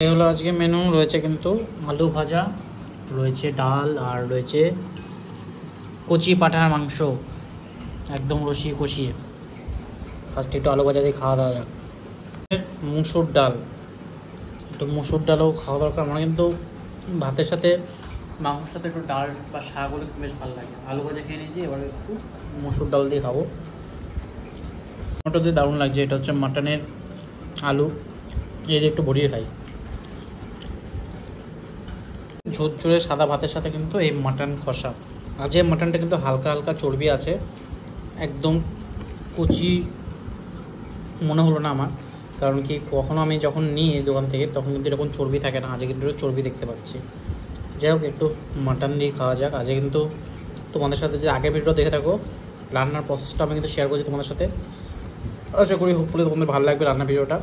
এই হলো আজকে মেনু। রয়েছে কিন্তু আলু ভাজা, রয়েছে ডাল, আর রয়েছে কচি পাঁঠার মাংস, একদম রসিয়ে কষিয়ে। ফার্স্টে একটু আলু ভাজা দিয়ে খাওয়া দাওয়া যাক। মুসুর ডাল, একটু মুসুর ডালও খাওয়া দরকার। আমার কিন্তু ভাতের সাথে মাংসের সাথে একটু ডাল বা শাক হলে বেশ ভালো লাগে। আলু ভাজা খেয়ে নিয়েছি, এবার একটু মুসুর ডাল দিয়ে খাবো। ওটা দিয়ে দারুণ লাগছে। এটা হচ্ছে মাটনের আলু, এই দিয়ে একটু ভরিয়ে খাই। ঝোরঝোরে সাদা ভাতের সাথে কিন্তু এই মাটন কষা। আজকে মাটনটা কিন্তু হালকা হালকা চর্বি আছে, একদম কচি মনে হলো না আমার। কারণ কি, কখনো আমি যখন নিই দোকান থেকে তখন কিন্তু এরকম চর্বি থাকে না, আজকে কিন্তু চর্বি দেখতে পাচ্ছি। যাই হোক, একটু মাটন দিয়ে খাওয়া যাক। আজকে কিন্তু তোমাদের সাথে যে আগের ভিডিও দেখে থাকো, রান্নার প্রসেসটা আমি কিন্তু শেয়ার করছি তোমাদের সাথে। আশা করি হোপফুলি তোমাদের ভালো লাগবে রান্নার ভিডিওটা।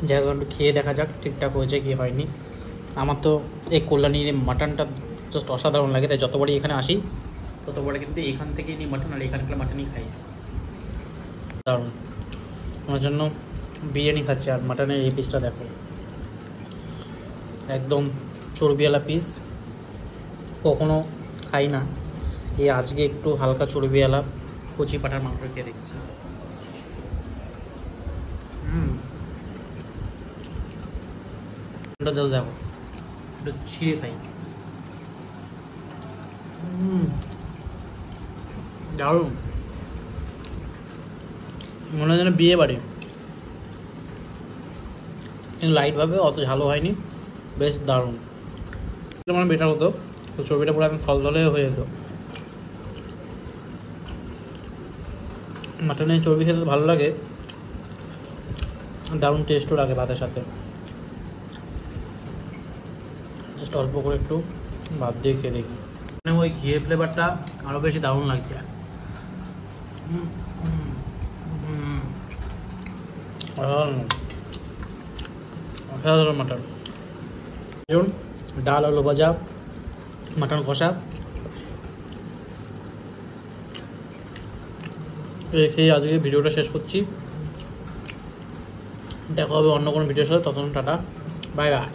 যাই হোক, একটু খেয়ে দেখা যাক ঠিকঠাক হয়েছে কি হয়নি। আমার তো এই কল্যাণীর মাটনটা জাস্ট অসাধারণ লাগে, তাই যতবারই এখানে আসি ততবারই কিন্তু এখান থেকেই নিই মাটন, আর এখানকার মাটনই খাই। দারুণ। ওনার জন্য বিরিয়ানি খাচ্ছি, আর মাটনের এই পিসটা দেখো, একদম চর্বিওয়ালা পিস। কখনো খাই না, এই আজকে একটু হালকা চর্বিওয়ালা কচি পাঁঠার মাংস খেয়ে দেখছি। জাস্ট দেখো, একটু ছিঁড়ে খাই। দারুণ, মনে হয় যেন বিয়ে বাড়ি, কিন্তু লাইটভাবে অত ঝালও হয়নি, বেশ দারুণ। আমার বেটার হতো তো, ছবিটা পুরো একদম থলথলে হয়ে যেত। মাটনের চর্বি খেতে ভালো লাগে, দারুণ টেস্টও লাগে ভাতের সাথে। জাস্ট অল্প করে একটু ভাত দিয়ে খেয়ে দেখি, মানে ওই ঘিয়ের ফ্লেভারটা আরও বেশি দারুণ লাগছে। অসাধারণ মাটন। ডাল, আলু ভাজা, মাটন কষা খেয়ে আজকে ভিডিওটা শেষ করছি। দেখা হবে অন্য কোনো ভিডিওর সাথে, তখন টাটা, বাই বাই।